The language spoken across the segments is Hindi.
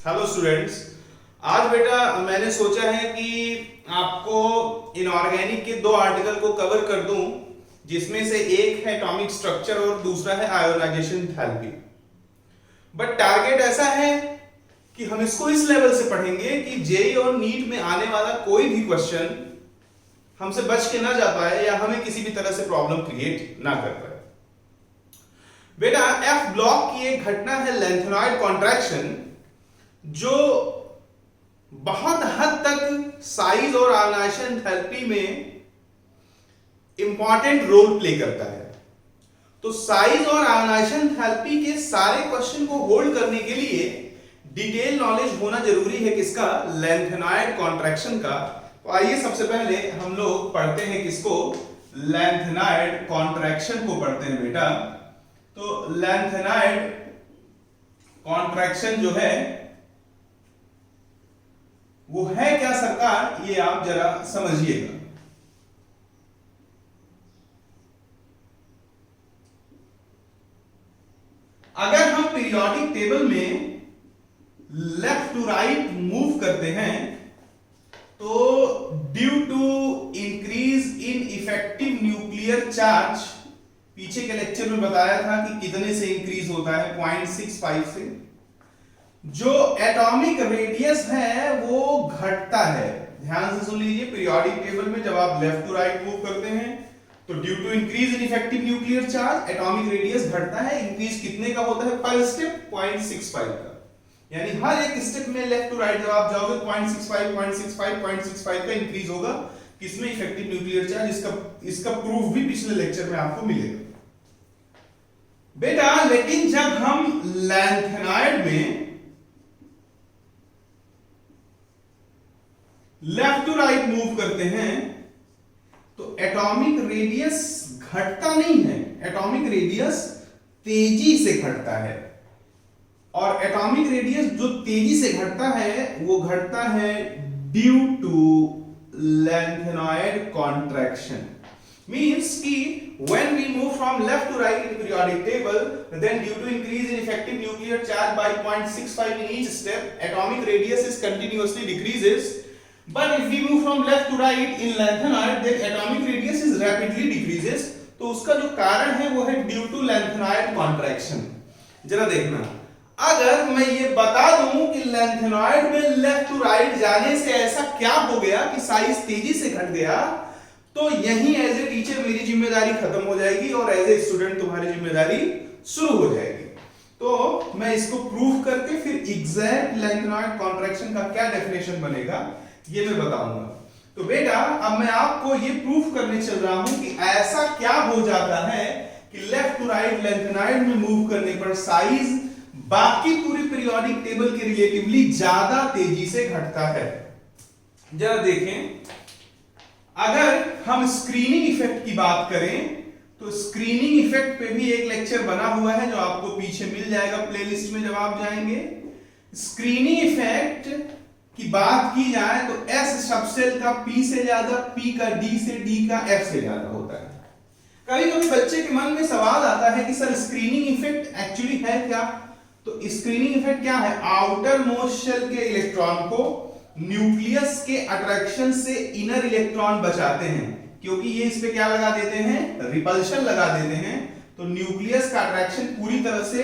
Hello students. आज बेटा मैंने सोचा है कि आपको इनऑर्गेनिक के दो आर्टिकल को कवर कर दूं, जिसमें से एक है एटॉमिक स्ट्रक्चर और दूसरा है आयोनाइजेशन एंथैल्पी। बट टारगेट ऐसा है कि हम इसको इस लेवल से पढ़ेंगे कि जेई और नीट में आने वाला कोई भी क्वेश्चन हमसे बच के ना जा पाए या हमें किसी भी तरह से प्रॉब्लम क्रिएट ना कर पाए। बेटा एफ ब्लॉक की एक घटना है लैंथेनॉइड कॉन्ट्रैक्शन, जो बहुत हद तक साइज और आयोनाइजेशन एंथैल्पी में इंपॉर्टेंट रोल प्ले करता है। तो साइज और आयोनाइजेशन एंथैल्पी के सारे क्वेश्चन को होल्ड करने के लिए डिटेल नॉलेज होना जरूरी है किसका, लैंथेनॉइड कॉन्ट्रैक्शन का। तो आइए सबसे पहले हम लोग पढ़ते हैं किसको, लैंथेनॉइड कॉन्ट्रैक्शन को पढ़ते हैं बेटा। तो लैंथेनॉइड कॉन्ट्रैक्शन जो है वो है क्या सरकार, ये आप जरा समझिएगा। अगर हम पीरियोडिक टेबल में लेफ्ट टू राइट मूव करते हैं तो due to increase in effective nuclear charge, पीछे के लेक्चर में बताया था कि कितने से इंक्रीज होता है, 0.65 से, जो एटॉमिक रेडियस है वो घटता है। ध्यान से सुन लीजिए, पीरियोडिक टेबल में जब आप लेफ्ट टू राइट मूव करते हैं तो due to increase in effective nuclear charge atomic radius घटता है। इंक्रीज कितने का होता है पर स्टेप, 0.65 का। यानी हर एक स्टेप में लेफ्ट टू राइट जब आप जाओगे 0.65 का इंक्रीज होगा किसमें, इफेक्टिव न्यूक्लियर चार्ज। इसका प्रूफ भी पिछले लेक्चर में आपको मिलेगा बेटा। लेकिन जब हम लैंथेनॉइड में लेफ्ट टू राइट मूव करते हैं तो एटॉमिक रेडियस घटता नहीं है, एटॉमिक रेडियस तेजी से घटता है। और एटॉमिक रेडियस जो तेजी से घटता है वो घटता है due to lanthanoid contraction. Means कि when we move from left to right in periodic table, then due to increase in effective nuclear charge by 0.65 in each step, atomic radius is continuously decreases. But if we move from left to right in lengthenoid, then atomic radius is rapidly decreases. तो उसका जो कारण है वो है due to lengthenoid contraction। जरा देखना, अगर मैं ये बता दूं कि lengthenoid में लेफ्ट टू राइट जाने से ऐसा क्या हो गया कि साइज तेजी से घट गया, तो यही एज ए टीचर मेरी जिम्मेदारी खत्म हो जाएगी और एज ए स्टूडेंट तुम्हारी जिम्मेदारी शुरू हो जाएगी। तो मैं इसको प्रूव करके फिर एग्जैक्ट lengthenoid contraction का क्या डेफिनेशन बनेगा ये मैं बताऊंगा। तो बेटा अब मैं आपको ये प्रूफ करने चल रहा हूं कि ऐसा क्या हो जाता है कि लेफ्ट टू राइट लैंथेनॉइड में मूव करने पर साइज बाकी पूरी पीरियोडिक टेबल के रिलेटिवली ज्यादा तेजी से घटता है। जरा देखें, अगर हम स्क्रीनिंग इफेक्ट की बात करें तो स्क्रीनिंग इफेक्ट पे भी एक लेक्चर बना हुआ है जो आपको पीछे मिल जाएगा प्लेलिस्ट में जब आप जाएंगे। स्क्रीनिंग इफेक्ट की बात की जाए तो S सबसेल का P से ज्यादा, P का D से, D का F से ज्यादा होता है। कभी कभी बच्चे के मन में सवाल आता है कि सर स्क्रीनिंग इफेक्ट एक्चुअली है क्या। तो स्क्रीनिंग इफेक्ट क्या है, आउटर मोस्ट शेल के इलेक्ट्रॉन को न्यूक्लियस के अट्रैक्शन से इनर इलेक्ट्रॉन बचाते हैं, क्योंकि ये इस पे क्या लगा देते हैं, रिपल्शन लगा देते हैं। तो न्यूक्लियस का अट्रैक्शन पूरी तरह से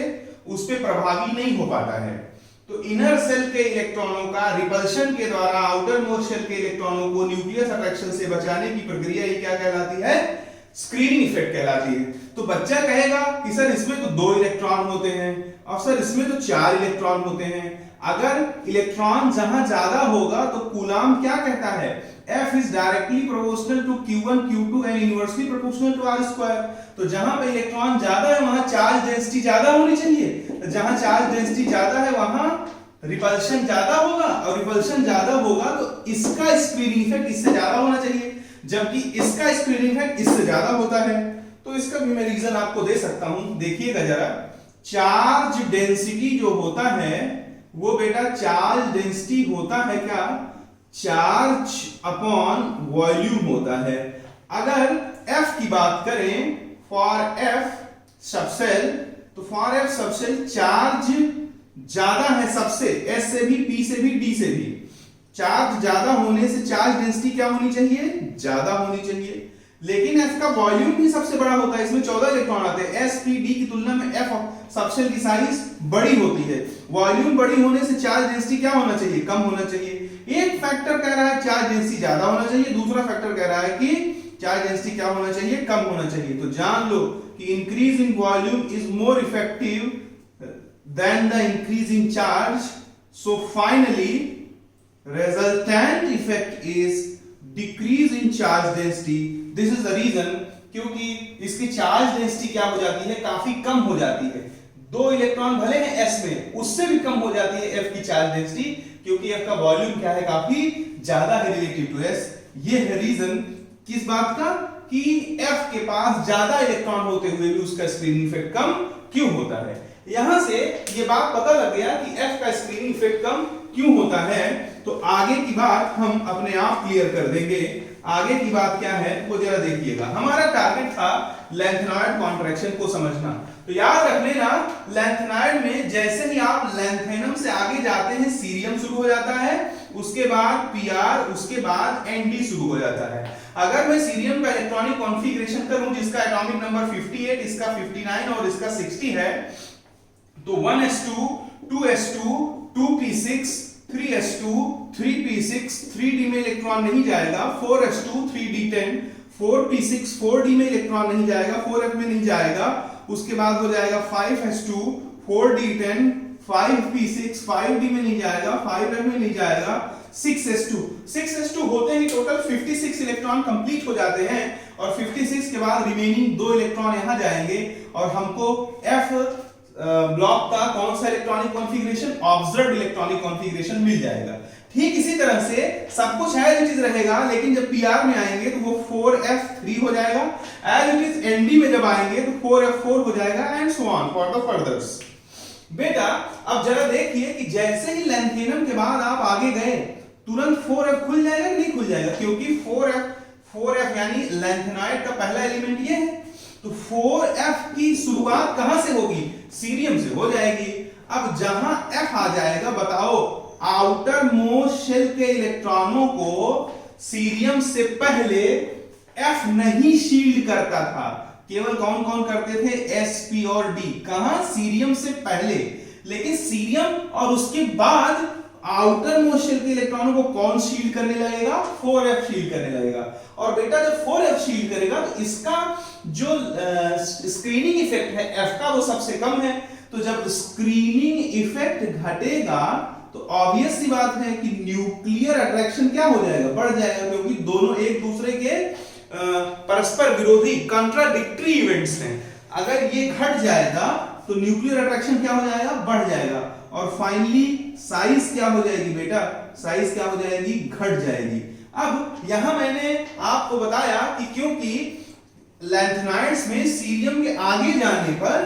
उस पे प्रभावी नहीं हो पाता है। तो इनर सेल के इलेक्ट्रॉनों का रिपल्शन के द्वारा आउटर मोस्ट शेल के इलेक्ट्रॉनों को न्यूक्लियस अट्रैक्शन से बचाने की प्रक्रिया ये क्या कहलाती है, स्क्रीनिंग इफेक्ट कहलाती है। तो बच्चा कहेगा कि सर इसमें तो 2 इलेक्ट्रॉन होते हैं और सर इसमें तो 4 इलेक्ट्रॉन होते हैं। अगर इलेक्ट्रॉन जहां ज्यादा होगा तो कूलाम क्या कहता है, F is directly proportional to Q1, Q2 and inversely proportional to R square। तो जहां पे इलेक्ट्रॉन ज्यादा है वहां चार्ज डेंसिटी ज्यादा होनी चाहिए। तो जहां चार्ज डेंसिटी ज्यादा है वहां रिपल्शन ज्यादा होगा और रिपल्शन ज्यादा होगा तो इसका स्क्रीनिंग इफेक्ट इससे ज्यादा होना चाहिए, जबकि इसका स्क्रीनिंग इफेक्ट इससे ज्यादा होता है। तो इसका भी मैं रीजन आपको दे सकता हूं, देखिएगा जरा। चार्ज डेंसिटी जो होता है वो बेटा चार्ज डेंसिटी होता है क्या, चार्ज अपॉन वॉल्यूम होता है। अगर F की बात करें, फॉर F सबसेल, तो फॉर F सबसेल चार्ज ज्यादा है सबसे, S से भी, P से भी, D से भी। चार्ज ज्यादा होने से चार्ज डेंसिटी क्या होनी चाहिए, ज्यादा होनी चाहिए। लेकिन F का वॉल्यूम भी सबसे बड़ा होता है, इसमें 14 इलेक्ट्रॉन आते हैं। S, P, D की तुलना में F सबशेल की साइज बड़ी होती है। वॉल्यूम बड़ी होने से चार्ज डेंसिटी क्या होना चाहिए, कम होना चाहिए। एक फैक्टर कह रहा है चार्ज डेंसिटी ज्यादा होना चाहिए, दूसरा फैक्टर कह रहा है कि चार्ज डेंसिटी क्या होना चाहिए, कम होना चाहिए। तो जान लो कि increase in volume is more effective than the increase in charge. So finally resultant effect is decrease in charge density. This is the reason, क्योंकि इसकी चार्ज डेंसिटी क्या हो जाती है, काफी कम हो जाती है। 2 इलेक्ट्रॉन भले हैं S में, उससे भी कम हो जाती है F की चार्ज डेंसिटी, क्योंकि F का वॉल्यूम क्या है, काफी ज्यादा है रिलेटिव टू S। ये है रीजन किस बात का, कि F के पास ज्यादा इलेक्ट्रॉन होते हुए भी उसका स्क्रीनिंग इफेक्ट कम क्यों होता है। यहां से ये बात पता लग गया कि F का स्क्रीनिंग इफेक्ट कम क्यों होता है। तो आगे की बात हम अपने आप क्लियर कर देंगे। आगे की बात क्या है वो जरा देखिएगा। हमारा टारगेट था लैंथेनॉइड कॉन्ट्रैक्शन को समझना। तो याद रख लेना, लैंथेनॉइड में जैसे ही आप लैंथेनम से आगे जाते हैं, सीरियम शुरू हो जाता है, उसके बाद Pr, उसके बाद Nd शुरू हो जाता है। अगर मैं सीरियम का इलेक्ट्रॉनिक कॉन्फ़िगरेशन करूं जिसका एटॉमिक नंबर 58, इसका 59 और इसका 60 है, तो 1s2, 2s2, 2p6, 3s2, 3p6, 3d में इलेक्ट्रॉन नहीं जाएगा, 4s2, 3d10, 4p6, 4d में इलेक्ट्रॉन नहीं जाएगा, 4f में नहीं जाएगा। उसके बाद हो जाएगा 5s2, 4d10, 5p6, 5d में नहीं जाएगा, 5f में नहीं जाएगा, 6s2 होते ही टोटल 56 इलेक्ट्रॉन कंप्लीट हो जाते हैं। और 56 के बाद रिमेनिंग 2 इलेक्ट्रॉन यहां जाएंगे और हमको F ब्लॉक का कौन सा electronic configuration, observed electronic configuration मिल जाएगा। ठीक इसी तरह से सब कुछ एज इट इज रहेगा, लेकिन जब Pr में आएंगे तो वो 4f3 हो जाएगा। एज इट इज Nd में जब आएंगे तो 4f4 हो जाएगा, and so on for the furthers. बेटा अब जरा देखिए कि जैसे ही लैंथेनम के बाद आप आगे गए, तुरंत 4f खुल जाएगा कि नहीं खुल जाएगा, क्योंकि 4f यानी लैंथेनाइड का पहला एलिमेंट ये है। तो 4f की शुरुआत कहां से होगी, सीरियम से हो जाएगी। अब जहां F आ जाएगा, बताओ आउटर मोस्ट शेल के इलेक्ट्रॉनों को सीरियम से पहले F नहीं शील्ड करता था। केवल कौन कौन करते थे, S, P और D। कहां, सीरियम से पहले। लेकिन सीरियम और उसके बाद आउटर मोस्ट शेल के इलेक्ट्रॉनों को कौन शील्ड करने लगेगा, 4f शील्ड करने लगेगा। और बेटा जब 4f शील्ड करेगा तो इसका जो स्क्रीनिंग इफेक्ट है F का वो सबसे कम है। तो जब स्क्रीनिंग इफेक्ट घटेगा तो ऑब्वियस सी बात है कि न्यूक्लियर अट्रैक्शन क्या हो जाएगा, बढ़ जाएगा, क्योंकि दोनों एक दूसरे के परस्पर विरोधी कॉन्ट्राडिक्टरी इवेंट्स हैं। अगर ये घट जाएगा तो न्यूक्लियर अट्रैक्शन क्या हो जाएगा, बढ़ जाएगा। और फाइनली साइज क्या हो जाएगी बेटा, साइज क्या हो जाएगी, घट जाएगी। अब यहां मैंने आपको बताया कि क्योंकि लैंथेनाइड्स में सीरियम के आगे जाने पर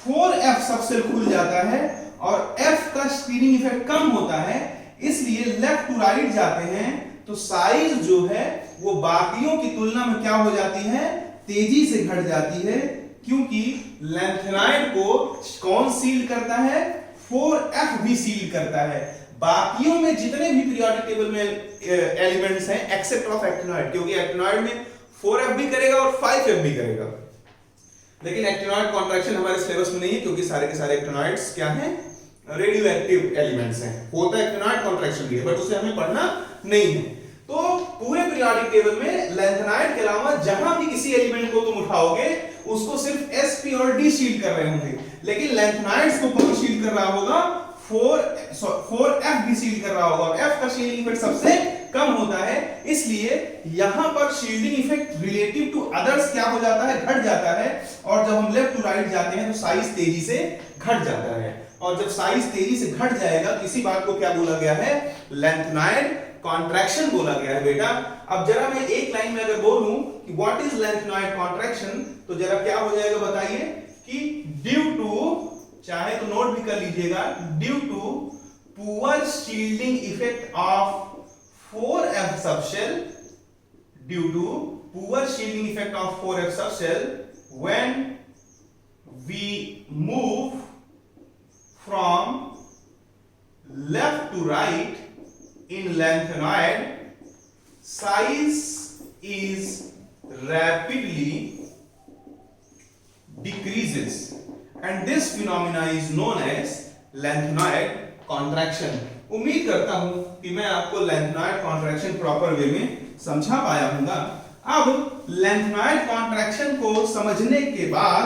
4f सबसेल खुल जाता है और F का स्क्रीनिंग इफेक्ट कम होता है, इसलिए लेफ्ट टू राइट जाते हैं तो साइज जो है वो बाकियों की तुलना में क्या हो जाती है, तेजी से घट जाती है। क्योंकि लैंथेनाइड को कौन सील करता है, 4f भी सील करता है। बाकियों में जितने भी पीरियोडिक टेबल में एलिमेंट्स हैं एक्सेप्ट ऑफ एक्टिनॉइड, क्योंकि एक्टिनॉइड में 4f भी करेगा और 5f भी करेगा। लेकिन एक्टिनॉइड कॉन्ट्रैक्शन हमारे सिलेबस में नहीं है, क्योंकि सारे के सारे एक्टिनॉइड्स क्या हैं, रेडियो एक्टिव एलिमेंट्स हैं। होता है एक्टिनॉइड कॉन्ट्रैक्शन भी, बट उसे हमें पढ़ना नहीं है। तो पूरे पीरियोडिक टेबल में लैंथेनाइड के अलावा जहां भी किसी एलिमेंट को तुम उठाओगे उसको सिर्फ S, P और D शील्ड कर रहे होंगे, लेकिन लैंथेनाइड्स को कौन शील्ड कर रहा होगा, 4f भी शील्ड कर रहा होगा। और F का शील्डिंग इफेक्ट सबसे कम होता है, इसलिए यहां पर shielding effect relative to others क्या हो जाता है, घट जाता है। और जब हम लेफ्ट टू राइट जाते हैं तो साइज तेजी से घट जाता है। और जब साइज तेजी से घट जाएगा तो इसी बात को क्या बोला गया है, लैंथेनाइड कॉन्ट्रैक्शन बोला गया है बेटा। अब जरा मैं एक लाइन में अगर बोलूं कि व्हाट इज लैंथेनाइड कॉन्ट्रैक्शन, तो जरा क्या हो जाएगा बताइए, कि ड्यू टू, चाहे तो नोट भी कर लीजिएगा, due to poor shielding effect of 4f subshell, due to poor shielding effect of 4f subshell when we move from left to right in lanthanoid, size is rapidly decreases and this phenomena is known as lanthanoid contraction. उम्मीद करता हूं कि मैं आपको लैंथनॉइड कॉन्ट्रैक्शन प्रॉपर वे में समझा पाया हूंगा। अब लैंथनॉइड कॉन्ट्रैक्शन को समझने के बाद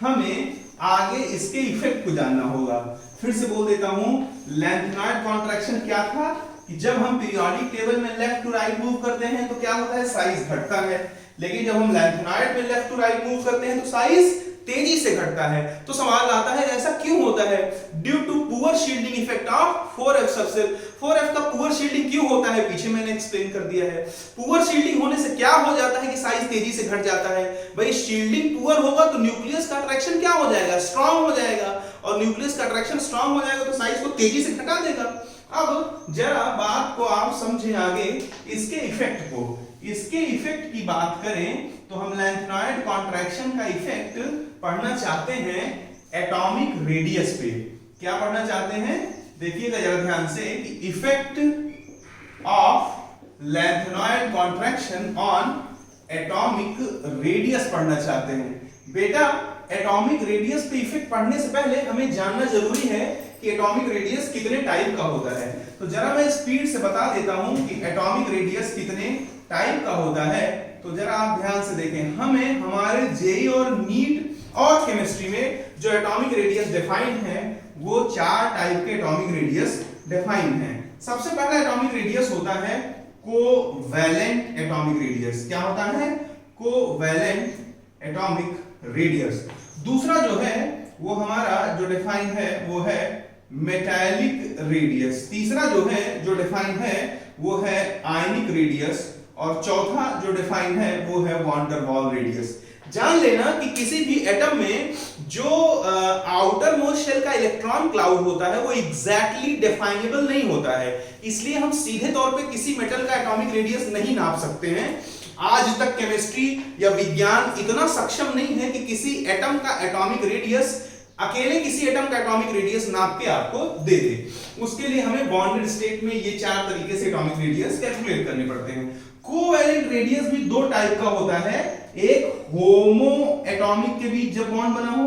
हमें आगे इसके इफेक्ट को जानना होगा। फिर से बोल देता हूं, लैंथनॉइड कॉन्ट्रैक्शन क्या था कि जब हम पीरियोडिक टेबल में लेफ्ट टू राइट मूव करते हैं तो क्या होता है, साइज घटता है। लेकिन जब हम लैंथनॉइड में लेफ्ट टू राइट मूव करते हैं तो साइज तेजी से घटता है। तो सवाल आता है ऐसा क्यों होता है? Due to poor shielding effect of 4f subshell. 4f का पुअर शील्डिंग क्यों होता है, पीछे मैंने एक्सप्लेन कर दिया है। पुअर शील्डिंग होने से क्या हो जाता है कि साइज तेजी से घट जाता है। भाई शील्डिंग पुअर होगा तो न्यूक्लियस का अट्रैक्शन क्या हो जाएगा, स्ट्रांग हो जाएगा, और न्यूक्लियस का अट्रैक्शन स्ट्रांग हो जाएगा तो साइज को तेजी से घटा देगा। अब जरा बात को आप समझें आगे, इसके इफेक्ट को। इसके इफेक्ट की बात करें तो हम लैंथनॉइड कॉन्ट्रैक्शन का इफेक्ट पढ़ना चाहते हैं एटॉमिक रेडियस पे। क्या पढ़ना चाहते हैं, देखिएगा जरा ध्यान से कि effect of lanthanoid contraction on atomic radius पढ़ना चाहते हैं। बेटा एटॉमिक रेडियस पे इफेक्ट पढ़ने से पहले हमें जानना जरूरी है कि एटॉमिक रेडियस कितने टाइप का होता है। तो जरा मैं स्पीड से बता देता हूं कि एटॉमिक रेडियस कितने टाइप का होता है। तो जरा आप ध्यान से देखें, हमें हमारे जेई और नीट और केमिस्ट्री में जो एटॉमिक रेडियस डिफाइंड है वो 4 टाइप के एटॉमिक रेडियस डिफाइंड हैं। सबसे पहला एटॉमिक रेडियस होता है कोवैलेंट एटॉमिक रेडियस। क्या होता है, कोवैलेंट एटॉमिक रेडियस। दूसरा जो है वो हमारा जो डिफाइन है वो है मेटालिक रेडियस। तीसरा जो है जो डिफाइन है वो है आयनिक रेडियस, और चौथा जो डिफाइन है वो है वॉन डेर वाल रेडियस। जान लेना कि किसी भी एटम में जो आउटर मोस्ट शेल का इलेक्ट्रॉन क्लाउड होता है वो एग्जैक्टली डिफाइनेबल नहीं होता है, इसलिए हम सीधे तौर पे किसी मेटल का एटॉमिक रेडियस नहीं नाप सकते हैं। आज तक केमिस्ट्री या विज्ञान इतना सक्षम नहीं है कि किसी एटम का एटॉमिक रेडियस, अकेले किसी एटम का एटॉमिक रेडियस नाप के आपको दे दे। उसके लिए हमें बॉन्डेड स्टेट में ये 4 तरीके से एटॉमिक रेडियस कैलकुलेट करने पड़ते हैं। कोवैलेंट रेडियस भी 2 टाइप का होता है। एक होमो एटॉमिक के बीच जब बॉन्ड बना हो,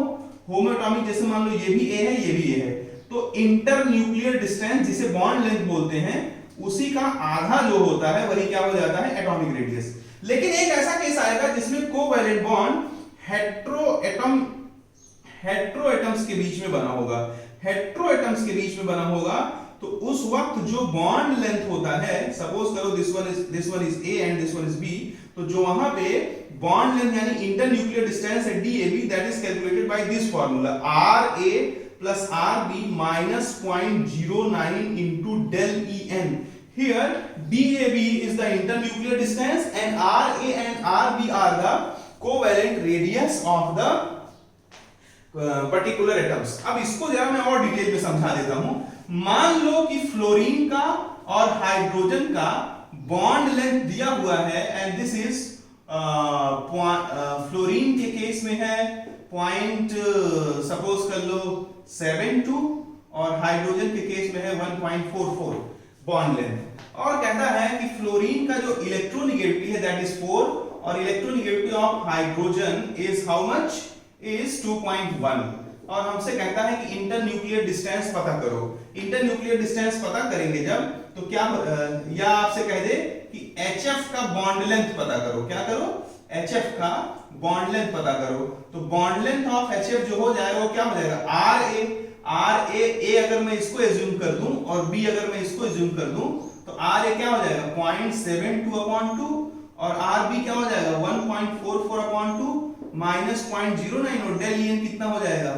होमो एटॉमिक जैसे मान लो ये भी ए है ये भी ए है, तो इंटर न्यूक्लियर डिस्टेंस जिसे बॉन्ड लेंथ बोलते हैं उसी का आधा जो होता है वही क्या हो जाता है, एटॉमिक रेडियस। लेकिन एक ऐसा केस आएगा जिसमें कोवैलेंट बॉन्ड हेट्रोएटम्स के बीच में बना होगा। हेट्रोएटम्स के बीच में बना होगा तो उस वक्त जो बॉन्ड लेंथ होता है, सपोज करो this one is A and this one is B, तो जो वहां पे बॉन्ड लेंथ यानी इंटर न्यूक्लियर डिस्टेंस है DAB, that is calculated by this formula RA plus RB minus 0.09 into del EN. Here DAB is the internuclear distance and RA and RB are the covalent radius of the particular atoms. अब इसको जरा मैं और डिटेल में समझा देता हूं। मान लो कि फ्लोरीन का और हाइड्रोजन का बॉन्ड लेंथ दिया हुआ है एंड दिस इज फ्लोरीन के केस में है पॉइंट सपोज कर लो 72 और हाइड्रोजन के केस में है 1.44 बॉन्ड लेंथ, और कहता है कि फ्लोरीन का जो इलेक्ट्रोनेगेटिविटी है दैट इज 4 और electronegativity of hydrogen is how much, is 2.1, और हमसे कहता है कि इंटर न्यूक्लियर डिस्टेंस पता करो। इंटर न्यूक्लियर डिस्टेंस पता करेंगे जब तो क्या या आपसे कह दे कि HF का बॉन्ड लेंथ पता करो। क्या करो, HF का बॉन्ड लेंथ पता करो। तो बॉन्ड लेंथ ऑफ HF जो हो जाएगा वो क्या हो जाएगा, RA अगर मैं इसको एज्यूम कर दूं और B अगर मैं इसको एज्यूम कर दूं तो RA क्या हो जाएगा 0.72/2 और RB क्या हो जाएगा 1.44/2 माइनस 0.09 और डेल EN कितना हो जाएगा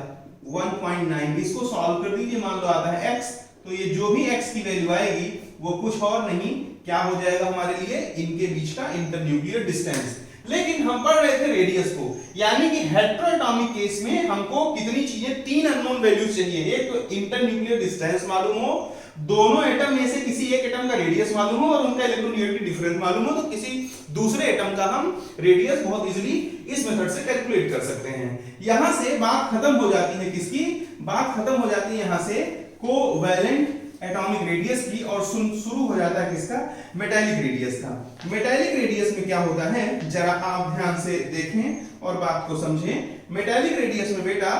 1.9। इसको सॉल्व कर दीजिए, मान लो आता है x, तो ये जो भी x की वैल्यू आएगी वो कुछ और नहीं क्या हो जाएगा हमारे लिए इनके बीच का इंटरन्यूक्लियर डिस्टेंस। लेकिन हम पढ़ रहे थे रेडियस को, यानी कि हेटेरोएटॉमिक केस में हमको कितनी चीजें, 3 अननोन वैल्यूज चाहिए। एक तो इंटरन्यूक्लियर डिस्टेंस मालूम हो, दोनों एटम में से किसी एक एटम का रेडियस मालूम हो और उनका इलेक्ट्रोनेगेटिव डिफरेंस मालूम हो, तो किसी दूसरे एटम का हम रेडियस बहुत इजीली इस मेथड से कैलकुलेट कर सकते हैं। यहां से बात खत्म हो जाती है किसकी, बात खत्म हो जाती है यहां से कोवैलेंट एटॉमिक रेडियस की, और शुरू हो जाता है किसका, मेटालिक रेडियस का। मेटालिक रेडियस में क्या होता है जरा आप ध्यान से देखें और बात को समझें। मेटालिक रेडियस में बेटा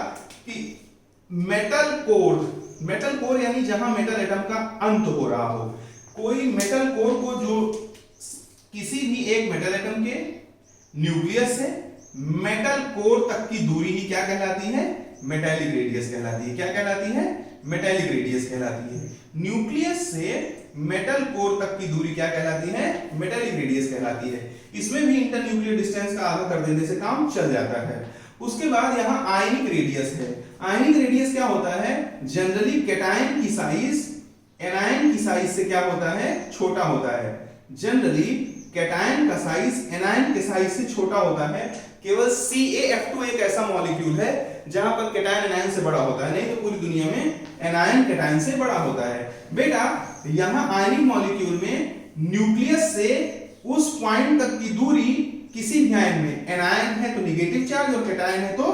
कि मेटल कोर यानी जहां मेटल एटम का अंत हो रहा हो, कोई मेटल कोर को जो किसी भी एक मेटल एटम के न्यूक्लियस से मेटल कोर तक की दूरी ही क्या कहलाती है, मेटालिक रेडियस कहलाती है। क्या कहलाती है, मेटालिक रेडियस कहलाती है। न्यूक्लियस से मेटल कोर तक की दूरी क्या कहलाती है, मेटालिक रेडियस कहलाती है। इसमें भी इंटरन्यूक्लियर डिस्टेंस का आधा कर देने से काम चल जाता है। उसके बाद यहां आयनिक रेडियस है। आयनिक रेडियस क्या होता है, जनरली कैटायन की साइज एनायन की साइज से क्या होता है, छोटा होता है। जनरली कैटायन का साइज एनायन के साइज से छोटा होता है। केवल CaF2 एक ऐसा मॉलिक्यूल है जहां पर कैटायन एनायन से बड़ा होता है, नहीं तो पूरी दुनिया में एनायन कैटायन से बड़ा होता है। बेटा यहां आयनिक मॉलिक्यूल में न्यूक्लियस से उस पॉइंट तक की दूरी किसी भी आयन में, एनायन है तो नेगेटिव चार्ज और कैटायन है तो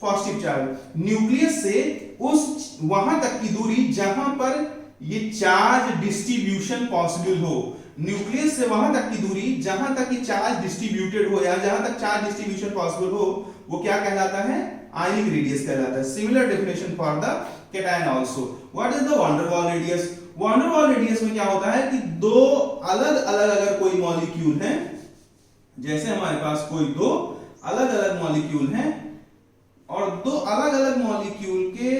पॉजिटिव चार्ज, न्यूक्लियस से उस वहां तक की दूरी जहां पर ये चार्ज डिस्ट्रीब्यूशन पॉसिबल हो, न्यूक्लियस से वहां तक की दूरी जहां तक ये चार्ज डिस्ट्रीब्यूटेड हो या जहां तक चार्ज डिस्ट्रीब्यूशन पॉसिबल हो, वो क्या कहलाता है, आयनिक रेडियस कहलाता है। Similar definition for the cation also. What is the van der Waals radius? Van der Waals radius में क्या होता है कि दो अलग अलग अगर कोई मॉलिक्यूल है, जैसे हमारे पास कोई दो अलग अलग मॉलिक्यूल हैं और दो अलग अलग मॉलिक्यूल के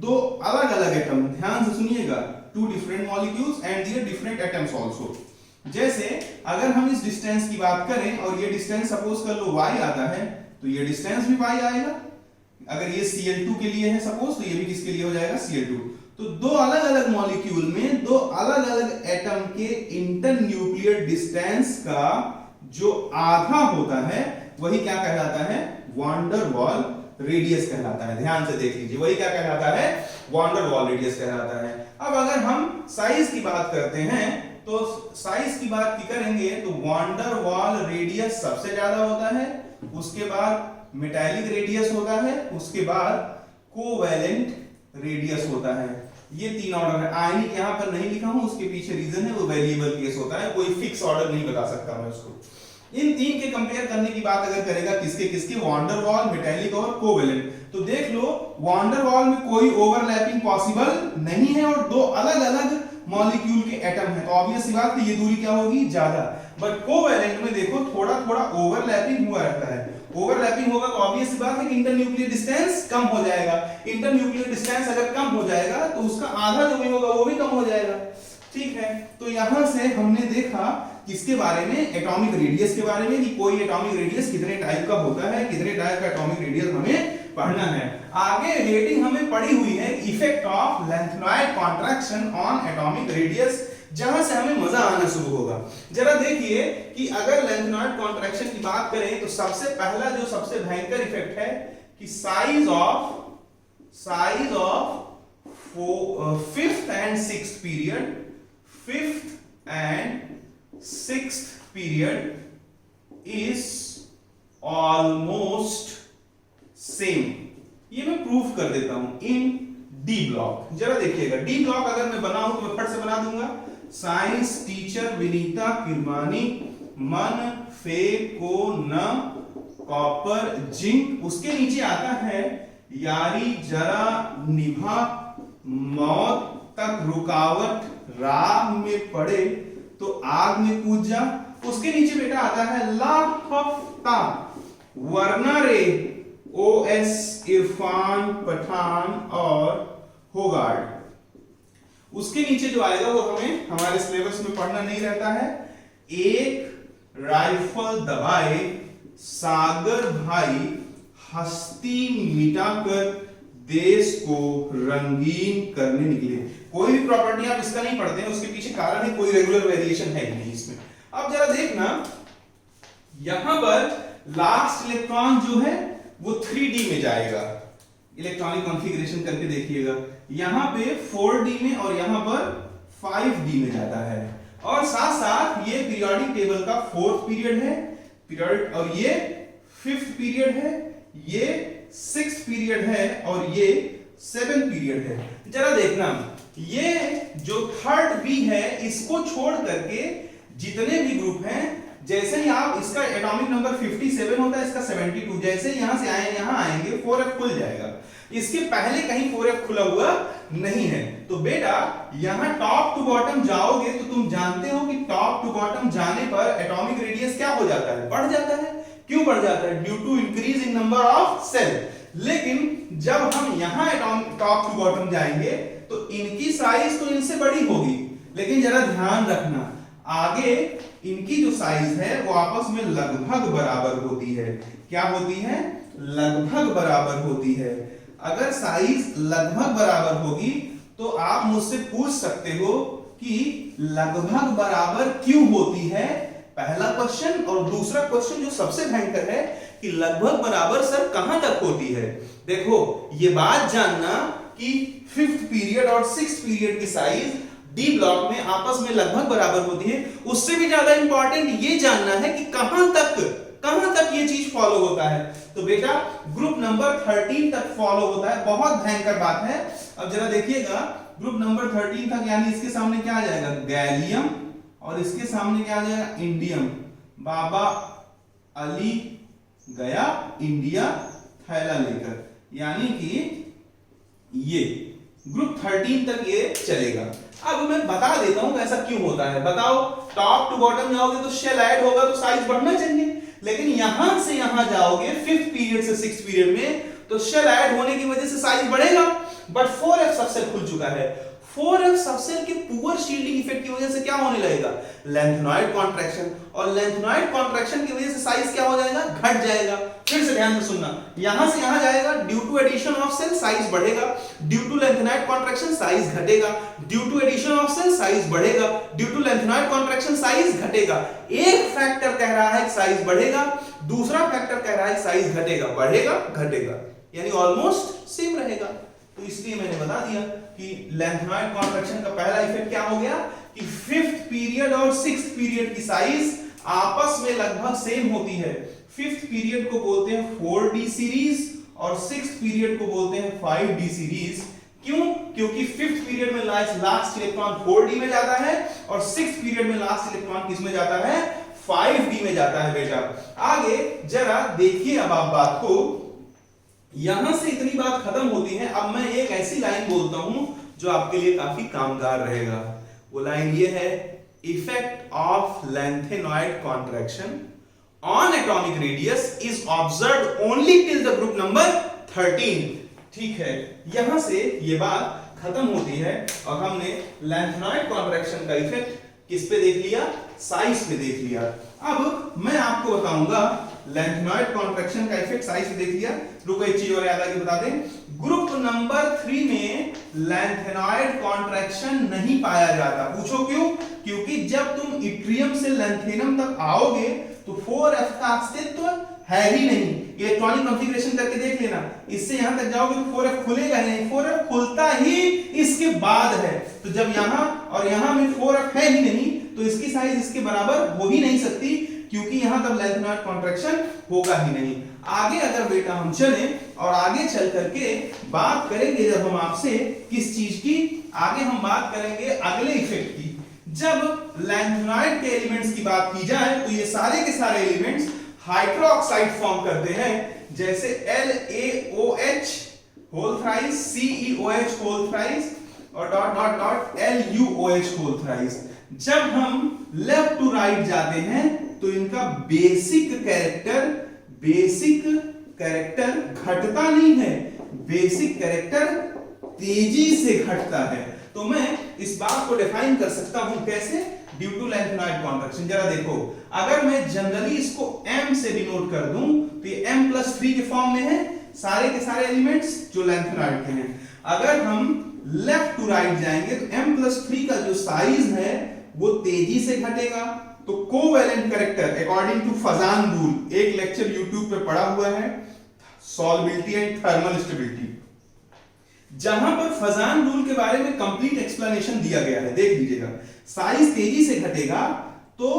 दो अलग अलग एटम, ध्यान से सुनिएगा, two different molecules and their different atoms also. जैसे अगर हम इस डिस्टेंस की बात करें और ये डिस्टेंस सपोज कर लो y आता है, तो ये डिस्टेंस भी y आएगा। अगर ये Cl2 के लिए है सपोज, तो ये भी किसके लिए हो जाएगा, Cl2। तो दो अलग अलग मॉलिक्यूल में दो अलग अलग एटम के इंटरन्यूक्लियर डिस्टेंस का जो आधा होता है वही क्या कहलाता है, वैन डर वाल रेडियस कहलाता है। ध्यान से देख लीजिए, वही क्या कहलाता है, वैन डर वाल रेडियस कहलाता है। अब अगर हम साइज की बात करते हैं, तो साइज की बात करेंगे तो वैन डर वाल रेडियस सबसे ज्यादा होता है, उसके बाद मेटालिक रेडियस होता है, उसके बाद कोवैलेंट रेडियस होता है। ये तीन ऑर्डर है। आयनिक यहां पर नहीं लिखा हूं, उसके पीछे रीजन है, वो वेरिएबल केस होता है, कोई फिक्स ऑर्डर नहीं बता सकता मैं उसको। इन तीन के कंपेयर करने की बात अगर करेगा किसके किसके, वैन डर वाल, मेटालिक और कोवैलेंट, तो देख लो वैन डर वाल में कोई ओवरलैपिंग पॉसिबल नहीं है और दो अलग अलग मॉलिक्यूल के एटम है, तो ऑब्वियस सी बात है ये दूरी क्या होगी, ज्यादा। बट कोवैलेंट में देखो थोड़ा थोड़ा ओवरलैपिंग हुआ रहता है। ओवरलैपिंग होगा तो ऑब्वियस सी बात है कि इंटरन्यूक्लियर डिस्टेंस कम हो जाएगा। इंटरन्यूक्लियर डिस्टेंस अगर कम हो जाएगा तो उसका आधा जो भी होगा वो भी कम हो जाएगा। ठीक है, तो यहां से हमने देखा किसके बारे में, एटॉमिक रेडियस के बारे में, कि कोई एटॉमिक रेडियस कितने टाइप का होता है, कितने टाइप का एटॉमिक रेडियस हमें पढ़ना है। आगे रेटिंग हमें पढ़ी हुई है effect of lanthanoid contraction on atomic radius, जहां से हमें मजा आना शुरू होगा। जरा देखिए कि अगर लैंथेनॉइड कॉन्ट्रैक्शन की बात करें तो सबसे पहला जो सबसे भयंकर इफेक्ट है कि size of fifth and sixth period, fifth and sixth period is almost same। ये मैं प्रूफ कर देता हूं इन डी ब्लॉक। जरा देखिएगा, डी ब्लॉक अगर मैं बनाऊं तो मैं फट से बना दूंगा, साइंस टीचर विनीता किरमानी, मन फे को न कॉपर जिंक, उसके नीचे आता है यारी जरा निभा मौत तक रुकावट राह में पड़े तो आग में कूद जा, उसके नीचे बेटा आता है लापता वरना रे OS इरफान पठान और होगार्ड। उसके नीचे जो आएगा वो हमें हमारे सिलेबस में पढ़ना नहीं रहता है। एक राइफल दबाए सागर भाई हस्ती मिटाकर देश को रंगीन करने निकले। कोई भी प्रॉपर्टी आप इसका नहीं पढ़ते हैं, उसके पीछे कारण है, कोई रेगुलर वेरिएशन है नहीं इसमें। अब जरा देखना, यहां पर लास्ट इलेक्ट्रॉन जो है वो 3D में जाएगा, इलेक्ट्रॉनिक कॉन्फ़िगरेशन करके देखिएगा, यहाँ पे 4d में और यहाँ पर 5d में जाता है, और साथ साथ ये पीरियोडिक टेबल का 4th पीरियड है पीरियड, और ये 5th पीरियड है, ये 6th पीरियड है, और ये 7th पीरियड है। जरा देखना, ये जो 3rd B है इसको छोड़ करके जितने भी ग्रुप हैं, जैसे ही आप इसका एटॉमिक नंबर 57 होता है, इसका 72, जैसे ही यहां से आए यहां आएंगे 4f खुल जाएगा, इसके पहले कहीं 4f खुला हुआ नहीं है। तो बेटा यहां टॉप टू बॉटम जाओगे तो तुम जानते हो कि टॉप टू बॉटम जाने पर एटॉमिक रेडियस क्या हो जाता है, बढ़ जाता है। क्यों बढ़ जाता है? Due to increase in number of shell. लेकिन जब हम यहां एटॉमिक टॉप टू बॉटम जाएंगे तो इनकी साइज तो इनसे बड़ी होगी, लेकिन जरा ध्यान रखना आगे इनकी जो साइज है वो आपस में लगभग बराबर होती है। क्या होती है? लगभग बराबर होती है। अगर साइज लगभग बराबर होगी तो आप मुझसे पूछ सकते हो कि लगभग बराबर क्यों होती है, पहला क्वेश्चन। और दूसरा क्वेश्चन जो सबसे भयंकर है कि लगभग बराबर सर कहां तक होती है। देखो ये बात जानना कि 5th पीरियड और 6th पीरियड की साइज डी ब्लॉक में आपस में लगभग बराबर होती है, उससे भी ज्यादा इंपॉर्टेंट ये जानना है कि कहां तक ये चीज फॉलो होता है। तो बेटा ग्रुप नंबर 13 तक फॉलो होता है, बहुत भयंकर बात है। अब जरा देखिएगा ग्रुप नंबर 13 तक, यानी इसके सामने क्या आ जाएगा? गैलियम, और इसके सामने क्या आ जाएगा? इंडियम। बाबा अली गया इंडिया थैला लेकर, यानी कि ये ग्रुप 13 तक ये चलेगा। अब मैं बता देता हूं ऐसा क्यों होता है। बताओ, टॉप टू बॉटम जाओगे तो शेल ऐड होगा तो साइज बढ़ना चाहिए, लेकिन यहां से यहां जाओगे 5th पीरियड से 6th पीरियड में तो शेल ऐड होने की वजह से साइज बढ़ेगा। बट 4f सबसेल खुल चुका है। 4f सबसेल के पुअर शील्डिंग इफेक्ट की वजह से क्या होने लगेगा? लेंथेनॉइड कॉन्ट्रैक्शन, और लेंथेनॉइड कॉन्ट्रैक्शन की वजह से साइज क्या हो जाएगा? घट जाएगा। फिर से ध्यान से सुनना, यहां से यहां जाएगा, due to addition of shell size बढ़ेगा, due to lanthanoid contraction size घटेगा, due to addition of shell size बढ़ेगा, due to lanthanoid contraction size घटेगा। एक फैक्टर कह रहा है कि साइज बढ़ेगा, दूसरा फैक्टर कह रहा है साइज घटेगा, बढ़ेगा घटेगा, यानी ऑलमोस्ट सेम रहेगा। तो इसलिए मैंने बता दिया कि लेंथेनॉइड कॉन्ट्रैक्शन का पहला इफेक्ट क्या हो गया कि 5th पीरियड और 6th पीरियड की साइज आपस में लगभग सेम होती है। 5th पीरियड को बोलते हैं 4d सीरीज और 6th पीरियड को बोलते हैं 5d सीरीज। क्यों? क्योंकि 5th पीरियड में लास्ट इलेक्ट्रॉन 4d में जाता है और 6th पीरियड में लास्ट इलेक्ट्रॉन किस में जाता है? 5d में जाता है। बेटा आगे जरा देखिए, अब आप बात को, यहां से इतनी बात खत्म होती है। अब मैं एक ऐसी लाइन बोलता हूं जो आपके लिए काफी कामगार रहेगा। वो लाइन ये है, effect of lanthanoid contraction on atomic radius is observed only till the group number 13। ठीक है, यहां से ये बात खत्म होती है और हमने लेंथेनॉइड कॉन्ट्रैक्शन का इफेक्ट किस पे देख लिया? साइज पे देख लिया। अब मैं आपको बताऊंगा लेंथेनॉइड कॉन्ट्रैक्शन का इफेक्ट साइज पे देख लिया। रुको एक चीज और याद आके बता दें, ग्रुप नंबर 3 में लेंथेनॉइड कॉन्ट्रैक्शन नहीं पाया जाता। पूछो क्यों? क्योंकि जब तुम इट्रियम से लेंथेनम तक आओगे तो 4f का अस्तित्व है ही नहीं। इलेक्ट्रॉनिक कॉन्फ़िगरेशन करके देख लेना, इससे यहां तक जाओगे तो 4f खुलेगा ही नहीं, 4f खुलता ही इसके बाद है। तो जब यहां और यहां में 4f है ही नहीं तो इसकी साइज इसके बराबर हो ही नहीं सकती, क्योंकि यहां तब लेंथेनॉइड कॉन्ट्रैक्शन होगा ही नहीं। आगे अगर बेटा हम चलें और आगे चल करके बात करेंगे जब हम आपसे किस चीज की, आगे हम बात करेंगे अगले इफेक्ट की। जब लेंथेनॉइड के एलिमेंट्स की बात की जाए तो ये सारे के सारे एलिमेंट्स हाइड्रोक्साइड फॉर्म करते हैं, जैसे LaOH whole thrice, CeOH whole thrice और dot dot dot LuOH whole thrice. जब हम लेफ्ट टू राइट जाते हैं तो इनका बेसिक कैरेक्टर घटता नहीं है, बेसिक कैरेक्टर तेजी से घटता है। तो मैं इस बात को डिफाइन कर सकता हूं कैसे? Due to lanthanoid contraction. जरा देखो, अगर मैं जनरली इसको m से डिनोट कर दूं तो ये m+3 के फॉर्म में है, सारे के सारे एलिमेंट्स जो लेंथेनॉइड के हैं। अगर हम लेफ्ट टू राइट जाएंगे तो m+3 का जो साइज है वो तेजी से घटेगा। तो covalent character according to Fajan rule, एक लेक्चर YouTube पे पढ़ा हुआ है, सॉल्युबिलिटी एंड थर्मल स्टेबिलिटी, जहां पर फजान रूल के बारे में कंप्लीट एक्सप्लेनेशन दिया गया है, देख लीजिएगा। साइज तेजी से घटेगा तो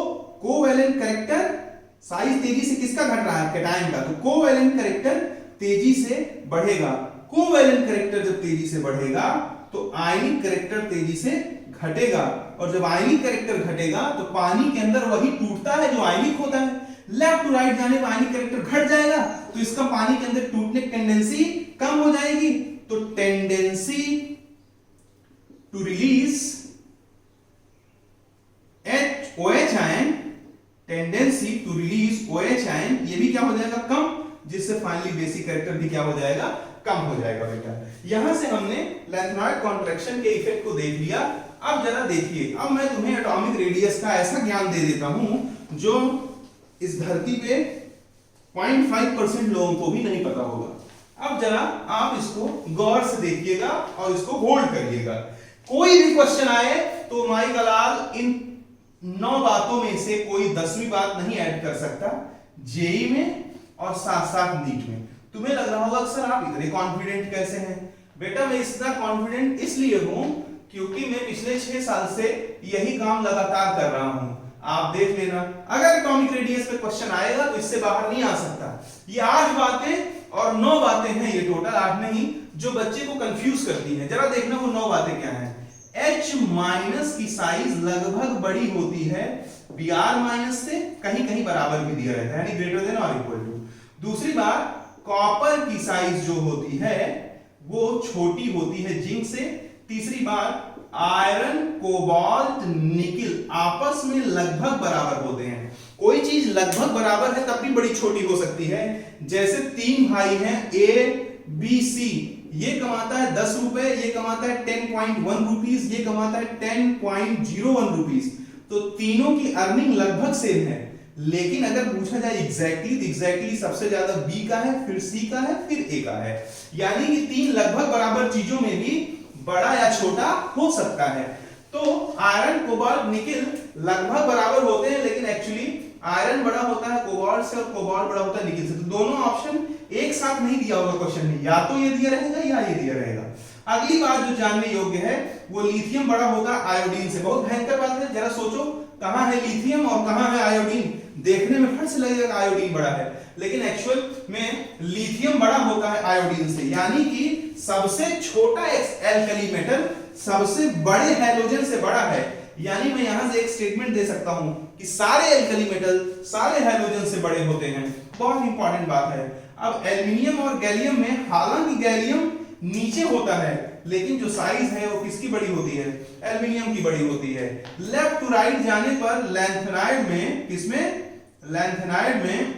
कोवैलेंट कैरेक्टर, साइज तेजी से किसका घट रहा है, कैटायन का, तो कोवैलेंट कैरेक्टर तेजी से बढ़ेगा। कोवैलेंट कैरेक्टर जब तेजी से बढ़ेगा तो आयनिक कैरेक्टर तेजी से घटेगा, और जब आयनिक कैरेक्टर घटेगा तो पानी के अंदर वही टूटता है जो आयनिक होता है। लेफ्ट टू राइट जाने पर आयनिक कैरेक्टर घट जाएगा तो इसका पानी के अंदर टूटने की टेंडेंसी कम हो जाएगी। तो tendency to release OH ion, tendency to release OH ion, ये भी क्या हो जाएगा, कम, जिससे फाइनली बेसिक कैरेक्टर भी क्या हो जाएगा, कम हो जाएगा बेटा। यहां से हमने लैंथेनॉइड कॉन्ट्रैक्शन के इफेक्ट को देख लिया। अब जरा देखिए, अब मैं तुम्हें एटॉमिक रेडियस का ऐसा ज्ञान दे देता हूं जो इस धरती पे 0.5% लोगों को भी नहीं पता होगा। अब जरा आप इसको गौर से देखिएगा और इसको होल्ड करिएगा। कोई भी क्वेश्चन आए तो माई कलाल इन 9 बातों में से कोई 10वीं बात नहीं ऐड कर सकता, जेई में और साथ साथ नीट में। तुम्हें लग रहा होगा सर आप इतने कॉन्फिडेंट कैसे हैं? बेटा मैं इतना कॉन्फिडेंट इसलिए हूं क्योंकि मैं पिछले 6 साल से यही काम लगातार कर रहा हूं। आप देख लेना, अगर एटॉमिक रेडियस पे क्वेश्चन आएगा तो इससे बाहर नहीं आ सकता। ये 8 बातें और 9 बातें हैं, ये टोटल 8 नहीं, जो बच्चे को कंफ्यूज करती हैं। जरा देखना वो 9 बातें क्या हैं। H माइनस की साइज लगभग बड़ी होती है Br माइनस से, कहीं कहीं बराबर भी दिया रहता है, यानी ग्रेटर देन और इक्वल टू। दूसरी बात, कॉपर की साइज जो होती है वो छोटी होती है जिंक से। तीसरी बात, आयरन, कोबाल्ट, निकिल आपस में लगभग बराबर होते हैं। कोई चीज लगभग बराबर है तब भी बड़ी छोटी हो सकती है। जैसे 3 भाई हैं ABC, ये कमाता है 10 रुपए, ये कमाता है 10.1 रुपीस, ये कमाता है 10.01 रुपीस, तो तीनों की अर्निंग लगभग सेम है। लेकिन अगर पूछा जाए एग्जैक्टली तो एग्जैक्टली सबसे ज्यादा B का है, फिर C का है, फिर A का है। यानी कि 3 लगभग बराबर चीजों में भी बड़ा या छोटा हो सकता है। तो आयरन, कोबाल्ट, निकिल लगभग बराबर होते हैं, लेकिन एक्चुअली आयरन बड़ा होता है कोबाल्ट से और कोबाल्ट बड़ा होता है निकिल से। तो दोनों ऑप्शन एक साथ नहीं दिया होगा क्वेश्चन में, या तो ये दिया रहेगा या ये दिया रहेगा। अगली बात जो जानने योग्य है वो लिथियम बड़ा होगा आयोडीन से। बहुत भयंकर बात है, जरा सोचो कहां है लिथियम और कहां है आयोडीन। देखने में फट से लगेगा आयोडीन बड़ा है, लेकिन एक्चुअल में लिथियम बड़ा होता है आयोडीन से। यानी कि सबसे छोटा एल्कली मेटल सबसे बड़े हैलोजन से बड़ा है। यानी मैं यहां से एक स्टेटमेंट दे सकता हूं कि सारे एल्कली मेटल सारे हैलोजन से बड़े होते हैं। बहुत इंपॉर्टेंट बात है। अब एल्युमिनियम और गैलियम में, हालांकि गैलियम नीचे होता है लेकिन जो साइज है वो किसकी बड़ी होती है, एल्युमिनियम की बड़ी होती है। लेफ्ट टू राइट जाने पर लैंथेनाइड में, किसमें, लैंथेनाइड में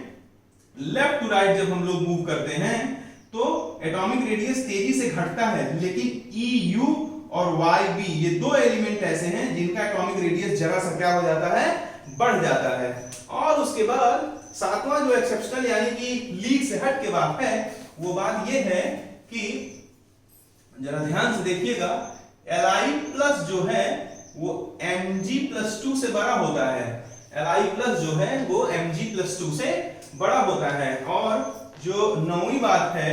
लेफ्ट टू राइट जब हम लोग मूव करते हैं तो एटॉमिक रेडियस तेजी से घटता है, लेकिन EU और YB ये 2 एलिमेंट ऐसे हैं जिनका एटॉमिक रेडियस जरा सा क्या हो जाता है, बढ़ जाता है। और उसके बाद 7वां जो एक्सेप्शनल यानी कि लीग से हट के बात है, वो बात ये है कि जरा ध्यान से देखिएगा, Li+ जो है वो Mg+2 से बड़ा होता है। Li+ जो है वो Mg+2 से बड़ा होता है। और जो 9वीं बात है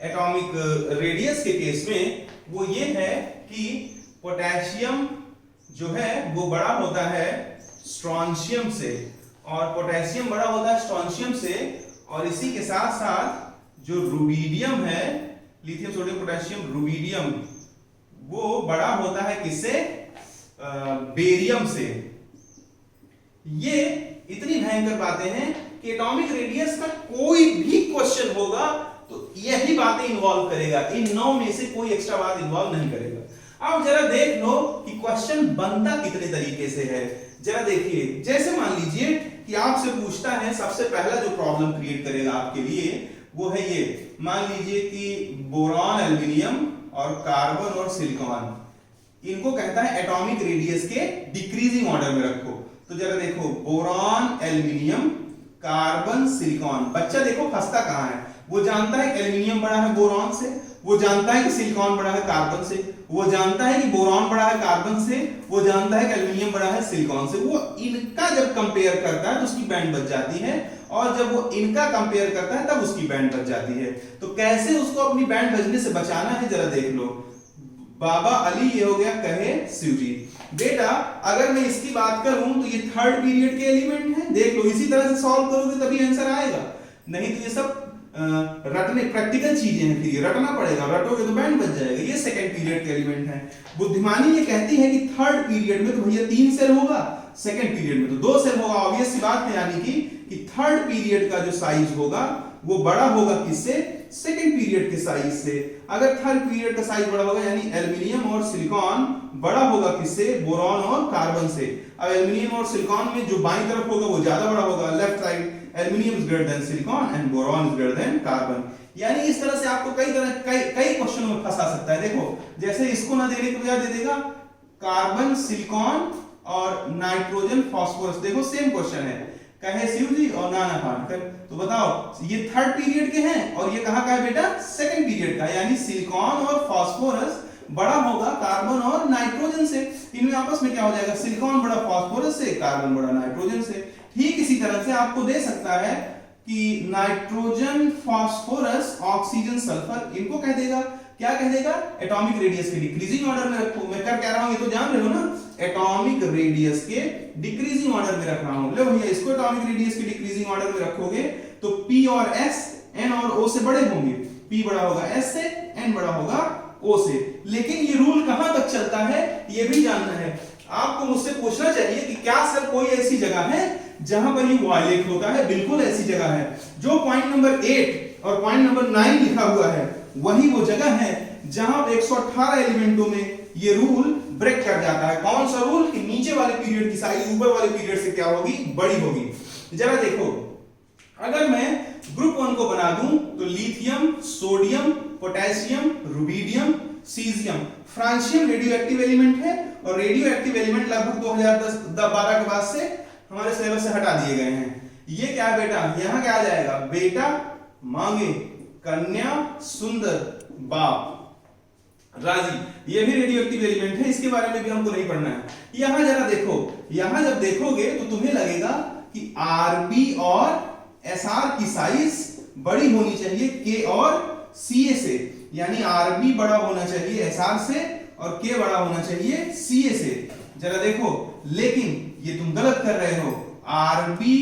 एटॉमिक रेडियस के केस में वो ये है कि पोटेशियम जो है वो बड़ा होता है स्ट्रोंशियम से, और पोटेशियम बड़ा होता है स्ट्रोंशियम से। और इसी के साथ साथ जो रुबिडियम है, लिथियम, सोडियम, पोटेशियम, रुबिडियम, वो बड़ा होता है किससे, बेरियम से। ये इतनी भयंकर बातें हैं कि एटॉमिक रेडियस का कोई भी क्वेश्चन होगा तो यही बातें इन्वॉल्व करेगा। इन 9 में से कोई एक्स्ट्रा बात इन्वॉल्व नहीं करेगा। अब जरा देख लो कि क्वेश्चन बनता कितने तरीके से है। जरा देखिए, जैसे मान लीजिए कि आपसे पूछता है, सबसे पहला जो प्रॉब्लम क्रिएट करेगा आपके लिए वो है ये। मान लीजिए कि बोरॉन, एल्युमिनियम और कार्बन और सिलिकॉन, इनको कहता है एटॉमिक रेडियस के डिक्रीजिंग ऑर्डर में रखो। तो जरा देखो, बोरॉन, एल्युमिनियम, कार्बन, सिलिकॉन। बच्चा देखो फंसता कहां है, वो जानता है कि एल्युमिनियम बड़ा है बोरॉन से, वो जानता है कि सिलिकॉन बड़ा है कार्बन से, वो जानता है कि बोरॉन बड़ा है कार्बन से, वो जानता है कि एल्युमिनियम बड़ा है सिलिकॉन से। वो इनका जब कंपेयर करता है तो उसकी बैंड बच जाती है, और जब वो इनका कंपेयर करता है तब उसकी बैंड बच जाती है। तो कैसे उसको अपनी बैंड बजने से बचाना है जरा देख लो। बाबा अली ये हो गया कहे शिव जी। बेटा अगर मैं इसकी बात करूं तो ये थर्ड पीरियड के एलिमेंट हैं, देख लो इसी तरह से सॉल्व करोगे तभी आंसर आएगा, नहीं तो ये सब रटने प्रैक्टिकल चीजें हैं, फिर ये रटना पड़ेगा, रटोगे तो बैंड बच जाएगा। ये सेकंड पीरियड के एलिमेंट है। बुद्धिमानी ये कहती है कि थर्ड पीरियड में तो भैया 3 सेल होगा, सेकंड पीरियड में तो 2 सेल होगा। ऑब्वियस सी बात है, यानी कि थर्ड पीरियड का जो साइज होगा वो बड़ा होगा किससे, सेकंड पीरियड के साइज से। अगर थर्ड पीरियड का साइज बड़ा होगा यानी एल्युमिनियम और सिलिकॉन बड़ा होगा किससे, बोरॉन और कार्बन से। अब एल्युमिनियम और सिलिकॉन में जो बाईं तरफ होगा वो ज्यादा बड़ा होगा, left side aluminium is greater then silicon and boron is greater then carbon. यानी इस तरह से आपको कई क्वेश्चन में फंसा सकता है। देखो जैसे इसको ना देने को क्या दे देगा, कार्बन सिलिकॉन और नाइट्रोजन फास्फोरस, देखो सेम क्वेश्चन है, कहे शिव जी और नाना पाटेकर। तो बताओ ये थर्ड पीरियड के हैं और ये कहां का है बेटा, सेकंड पीरियड का, यानी सिलिकॉन और फास्फोरस बड़ा होगा कार्बन और नाइट्रोजन से। इनमें आपस में क्या हो जाएगा, सिलिकॉन बड़ा फास्फोरस से, कार्बन बड़ा नाइट्रोजन से। ठीक इसी तरह से आपको दे सकता है कि नाइट्रोजन फास्फोरस ऑक्सीजन सल्फर, इनको कह देगा क्या कह देगा, एटॉमिक रेडियस के डिक्रीजिंग ऑर्डर में रखो। मैं क्या कह रहा हूं ये तो जान रहे हो ना, एटॉमिक रेडियस के डिक्रीजिंग ऑर्डर में रख रहा हूं। लो भैया इसको एटॉमिक रेडियस के डिक्रीजिंग ऑर्डर में रखोगे तो P और S N और O से बड़े होंगे, P बड़ा होगा S से, N बड़ा होगा O से। लेकिन ये रूल कहां तक चलता है ये भी जानना है। आपको मुझसे पूछना चाहिए कि क्या सर कोई ऐसी जगह है जहां पर ये वायलेट होता है। बिल्कुल ऐसी जगह है, जो पॉइंट नंबर 8 और पॉइंट नंबर 9 लिखा हुआ है वही वो जगह है जहां 118 एलिमेंटों में ये रूल ब्रेक कर जाता है। कौन सा रूल, कि नीचे वाले पीरियड की साइज ऊपर वाले पीरियड से क्या होगी, बड़ी होगी। जरा देखो अगर मैं ग्रुप 1 को बना दूं तो lithium, sodium, potassium, rubidium, caesium, francium radio active element है और रेडियो एक्टिव एलिमेंट लगभग 2010-12 के बाद से हमारे सिलेबस से हटा दिए गए हैं। ये क्या है बेटा, यहां क्या आ जाएगा, बेटा मांगे, कन्या सुंदर, बाप राजी, ये भी रेडियो एक्टिव एलिमेंट है, इसके बारे में भी हमको नहीं पढ़ना है। यहां जरा देखो, यहां जब देखोगे तो तुम्हें लगेगा कि Rb और Sr की साइज बड़ी होनी चाहिए K और Ca से, यानी Rb बड़ा होना चाहिए Sr से और K बड़ा होना चाहिए Ca से। जरा देखो, लेकिन ये तुम गलत कर रहे हो। Rb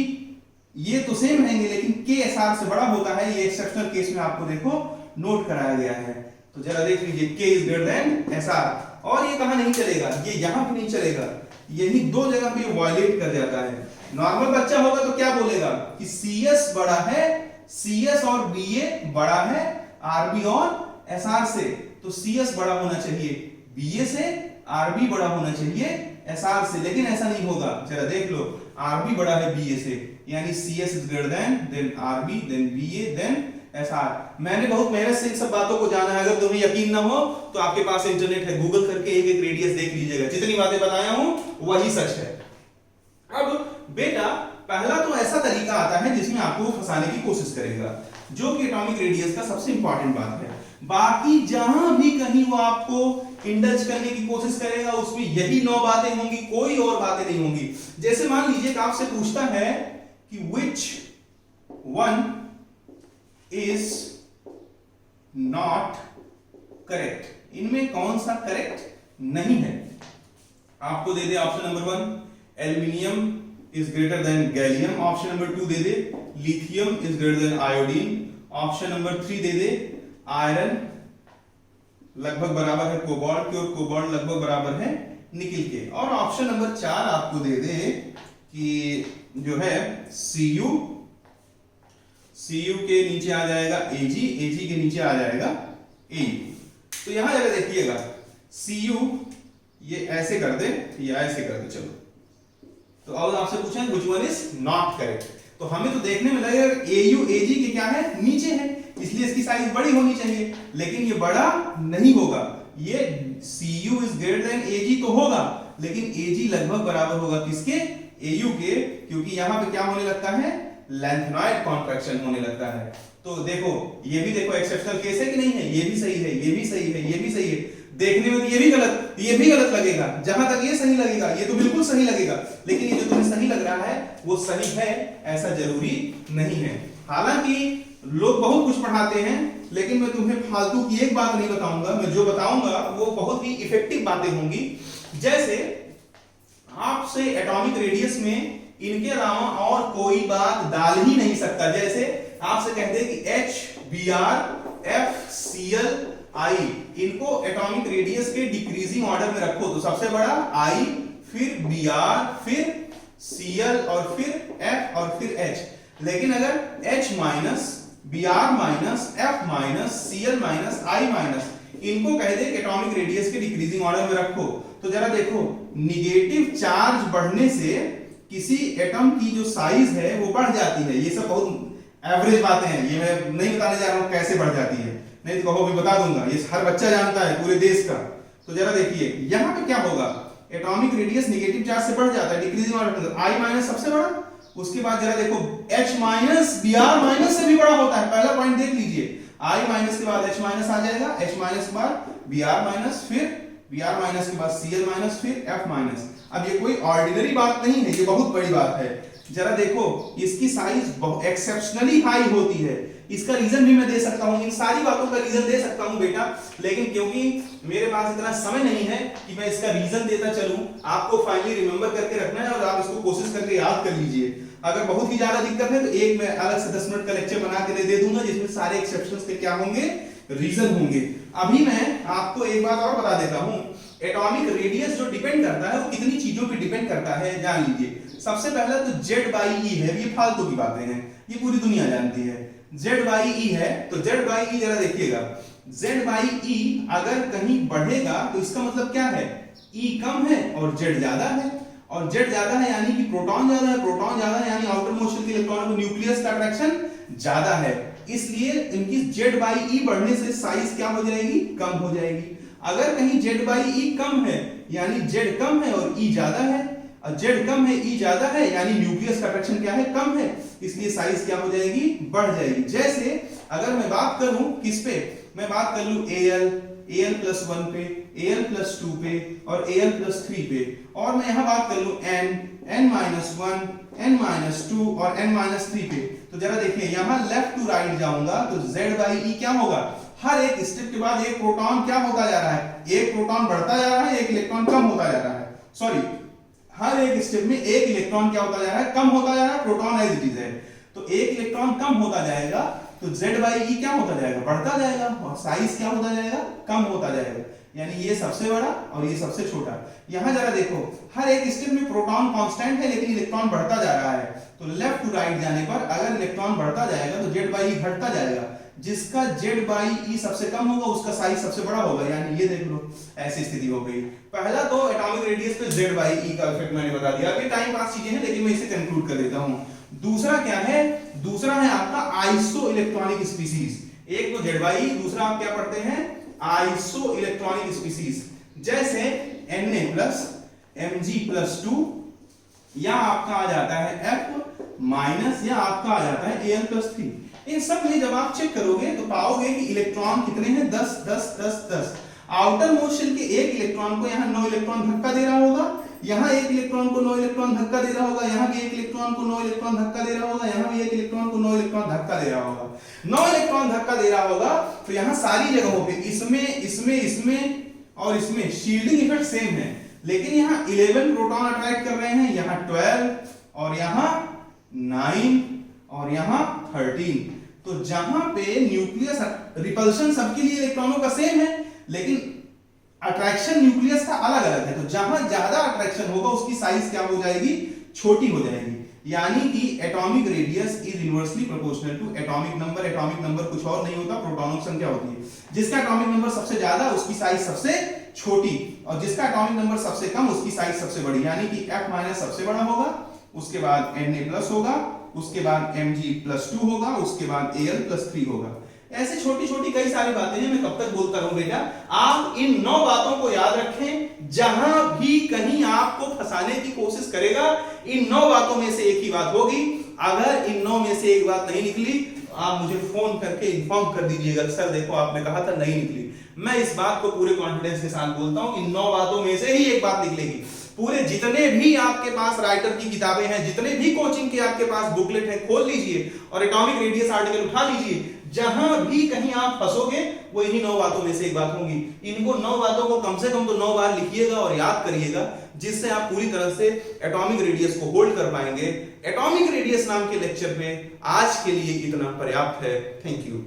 ये तो सेम रहेंगे लेकिन K Sr से बड़ा होता है, ये एक्सेप्शनल केस में आपको देखो नोट कराया गया है। तो जरा देख लीजिए K is greater then Sr। और ये कहां नहीं चलेगा, ये यहां पे नहीं चलेगा, यही 2 जगह पे वायलेट कर जाता है। नॉर्मल बच्चा होगा तो क्या बोलेगा कि CS बड़ा है, CS और BA बड़ा है Rb और Sr से, तो CS बड़ा होना चाहिए BA से, Rb बड़ा होना चाहिए Sr से, लेकिन ऐसा नहीं होगा। जरा देख लो, Rb बड़ा है BA से, यानी CS is greater than Rb, than BA, than Sr। मैंने बहुत मेहनत से इन सब बातों को जाना है। अगर तुम्हें यकीन ना हो तो आपके पास इंटरनेट है, गूगल करके एक एक रेडियस देख लीजिएगा, जितनी बातें बताया हूं वही सच है। अब बेटा पहला तो ऐसा तरीका आता है जिसमें आपको फंसाने की कोशिश करेगा, जो कि एटॉमिक रेडियस का सबसे इंपॉर्टेंट बात है। बाकी जहां भी कहीं वो आपको इंडल्ज करने की कोशिश करेगा उसमें यही 9 बातें होंगी, कोई और बातें नहीं होंगी। जैसे मान लीजिए कि आपसे पूछता है कि which one is not correct, इनमें कौन सा करेक्ट नहीं है। आपको दे दे option number 1 aluminium is greater than gallium, option number 2 दे दे lithium is greater than iodine, option number 3 दे दे आयरन लगभग बराबर है कोबाल्ट के और कोबाल्ट लगभग बराबर है निकिल के, और ऑप्शन नंबर 4 आपको दे दे कि जो है Cu के नीचे आ जाएगा Ag, Ag के नीचे आ जाएगा Au। तो यहां जरा देखिएगा, Cu ये ऐसे कर दे या ऐसे कर दे, चलो तो अब आपसे पूछा है which one is not correct, तो हमें तो देखने में लगेगा Au Ag के क्या है, नीचे है, इसलिए इसकी साइज बड़ी होनी चाहिए, लेकिन ये बड़ा नहीं होगा। ये Cu is greater then Ag तो होगा, लेकिन Ag लगभग बराबर होगा किसके, Au के, क्योंकि यहां पे क्या होने लगता है, लैंथेनॉइड कॉन्ट्रैक्शन होने लगता है। तो देखो ये भी देखो एक्सेप्शनल केस है कि नहीं है, ये भी सही है, ये भी सही है, ये भी सही है। देखने में तो ये भी गलत लगेगा, जहां तक ये सही लगेगा ये तो बिल्कुल सही लगेगा, लेकिन ये जो तुम्हें सही लग रहा है वो सही है ऐसा जरूरी नहीं है। हालांकि लोग बहुत कुछ पढ़ाते हैं लेकिन मैं तुम्हें फालतू की एक बात नहीं बताऊंगा, मैं जो बताऊंगा वो बहुत ही इफेक्टिव बातें होंगी। जैसे आपसे एटॉमिक रेडियस में इनके अलावा और कोई बात डाल ही नहीं सकता। जैसे आपसे कहते हैं कि HBr FCl इनको एटॉमिक रेडियस के डिक्रीजिंग ऑर्डर में रखो, तो सबसे बड़ा I, फिर Br, फिर Cl और फिर F और फिर H। लेकिन अगर H minus Br minus F minus Cl minus I minus इनको कह दे कि एटॉमिक रेडियस के डिक्रीजिंग ऑर्डर में रखो, तो जरा देखो निगेटिव चार्ज बढ़ने से किसी एटम की जो साइज है वो बढ़ जाती है। ये सब बहुत एवरेज बातें हैं, ये मैं नहीं बताने जा रहा हूं कैसे बढ़ जाती है, नहीं तो कहो भी बता दूंगा, ये हर बच्चा जानता है पूरे देश का। तो जरा देखिए यहां पे क्या होगा, एटॉमिक रेडियस नेगेटिव चार्ज से बढ़ जाता है डिक्रीजिंग ऑर्डर, I माइनस सबसे बड़ा, उसके बाद जरा देखो H माइनस Br माइनस से भी बड़ा होता है। पहला पॉइंट देख लीजिए, I माइनस के बाद H माइनस आ जाएगा, H माइनस के बाद Br माइनस, फिर Br माइनस के बाद Cl माइनस, फिर F माइनस। अब ये कोई ऑर्डिनरी बात नहीं है, ये बहुत बड़ी बात है। जरा देखो इसकी साइज एक्सेप्शनली हाई होती है, इसका रीजन भी मैं दे सकता हूं, इन सारी बातों का रीजन दे सकता हूं बेटा, लेकिन क्योंकि मेरे पास इतना समय नहीं है कि मैं इसका रीजन देता चलूं, आपको फाइनली रिमेंबर करके रखना है और आप इसको कोशिश करके याद कर लीजिए। अगर बहुत ही ज्यादा दिक्कत है तो एक मैं अलग से 10 मिनट का लेक्चर बना के दे दूंगा जिसमें सारे एक्सेप्शंस के क्या होंगे, रीजन होंगे। अभी मैं आपको एक बात और बता देता हूं, एटॉमिक रेडियस जो डिपेंड करता है वो कितनी चीजों पे डिपेंड करता है जान लीजिए। सबसे पहला तो Z/E है, ये फालतू की बातें हैं, ये पूरी दुनिया जानती है। Z/E है तो Z/E जरा देखिएगा, Z/E अगर कहीं बढ़ेगा तो इसका मतलब क्या है, E कम है और Z ज्यादा है, और Z ज्यादा है यानी कि प्रोटॉन ज्यादा है, प्रोटॉन ज्यादा है यानी आउटर मोस्ट शेल के इलेक्ट्रॉन को न्यूक्लियस का अट्रैक्शन ज्यादा है, इसलिए इनकी Z/E बढ़ने से साइज क्या हो जाएगी, कम हो जाएगी। अगर कहीं Z/E कम है यानी Z कम है और E ज्यादा है, और Z कम है E ज्यादा है यानी न्यूक्लियस का अट्रैक्शन क्या है, कम है, इसलिए साइज क्या हो जाएगी, बढ़ जाएगी। जैसे अगर मैं बात करूं किस पे, मैं बात कर लूं Al+1 पे, Al+2 पे और Al+3 पे, और मैं यहां बात कर लूं N-1, N-2 और N-3 पे, तो जरा देखिए यहां लेफ्ट टू राइट जाऊंगा तो Z/E क्या होगा, हर एक स्टेप के बाद एक प्रोटॉन क्या होता जा रहा है, एक प्रोटॉन बढ़ता जा रहा है, एक इलेक्ट्रॉन कम होता जा रहा है, सॉरी हर एक स्टेप में एक इलेक्ट्रॉन क्या होता जा रहा है, कम होता जा रहा है, प्रोटॉन एज इट इज है, तो एक इलेक्ट्रॉन कम होता जाएगा तो Z/E क्या होता जाएगा, बढ़ता जाएगा, और साइज क्या होता जाएगा, कम होता जाएगा, यानी ये सबसे बड़ा और ये सबसे छोटा। यहां जरा देखो हर एक स्टेप में प्रोटॉन कांस्टेंट है लेकिन इलेक्ट्रॉन बढ़ता जा रहा है, तो लेफ्ट टू राइट जाने पर अगर इलेक्ट्रॉन बढ़ता जाएगा तो Z/E घटता जाएगा, जिसका Z/E सबसे कम होगा उसका साइज सबसे बड़ा होगा, यानी ये देख लो ऐसी स्थिति हो गई। पहला तो एटॉमिक रेडियस पे Z/E का इफेक्ट मैंने बता दिया, अभी टाइम पास चीजें हैं लेकिन मैं इसे कंक्लूड कर देता हूं। दूसरा क्या है, दूसरा है आपका आइसो इलेक्ट्रॉनिक स्पीसीज। एक तो Z/E, दूसरा आप क्या पढ़ते हैं, आइसो इलेक्ट्रॉनिक स्पीसीज, जैसे Na+Mg+2 या आपका आ जाता है F- या आपका आ जाता है Al+3। इन सब में जब आप चेक करोगे तो पाओगे कि इलेक्ट्रॉन कितने हैं, 10 10 10 10। आउटर मोस्ट शेल के एक इलेक्ट्रॉन को यहाँ 9 इलेक्ट्रॉन धक्का दे रहा होगा, यहाँ एक इलेक्ट्रॉन को 9 इलेक्ट्रॉन धक्का दे रहा होगा, यहाँ भी एक इलेक्ट्रॉन को 9 इलेक्ट्रॉन धक्का दे रहा होगा, यहाँ भी एक इलेक्ट्रॉन को 9 इलेक्ट्रॉन धक्का दे रहा होगा। 9 इलेक्ट्रॉन धक्का दे रहा होगा तो यहाँ सारी जगहों पे इसमें और इसमें शील्डिंग इफेक्ट सेम है, लेकिन यहाँ 11 प्रोटॉन अट्रैक्ट कर रहे हैं, यहाँ 12 और यहाँ 9 और यहाँ 13। तो जहां पे न्यूक्लियस रिपल्शन सबके लिए इलेक्ट्रॉनों का सेम है लेकिन अट्रैक्शन न्यूक्लियस का अलग अलग है, तो जहां ज्यादा अट्रैक्शन होगा उसकी साइज क्या हो जाएगी, छोटी हो जाएगी, यानी कि atomic radius is inversely proportional to atomic number. Atomic number कुछ और नहीं होता, प्रोटॉनों की संख्या होती है, जिसका एटॉमिक नंबर सबसे ज्यादा उसकी साइज सबसे छोटी, और जिसका एटॉमिक नंबर सबसे कम उसकी साइज सबसे बड़ी, यानी कि F- सबसे बड़ा होगा, उसके बाद Na+ होगा, उसके बाद Mg+2 होगा, उसके बाद Al+3 होगा। ऐसे छोटी छोटी कई सारी बातें हैं, मैं कब तक बोलता रहूं बेटा, आप इन 9 बातों को याद रखें। जहां भी कहीं आपको फंसाने की कोशिश करेगा इन 9 बातों में से एक ही बात होगी, अगर इन 9 में से एक बात नहीं निकली आप मुझे फोन करके इन्फॉर्म कर दीजिएगा, सर देखो आपने कहा था नहीं निकली। मैं इस बात को पूरे कॉन्फिडेंस के साथ बोलता हूं, इन 9 बातों में से ही एक बात निकलेगी। पूरे जितने भी आपके पास राइटर की किताबें हैं, जितने भी कोचिंग के आपके पास बुकलेट है, खोल लीजिए और एटॉमिक रेडियस आर्टिकल उठा लीजिए, जहां भी कहीं आप फंसोगे वो इन्हीं 9 बातों में से एक बात होगी। इनको 9 बातों को कम से कम तो 9 बार लिखिएगा और याद करिएगा, जिससे आप पूरी तरह से एटॉमिक रेडियस को होल्ड कर पाएंगे। एटॉमिक रेडियस नाम के लेक्चर में आज के लिए इतना पर्याप्त है। Thank you.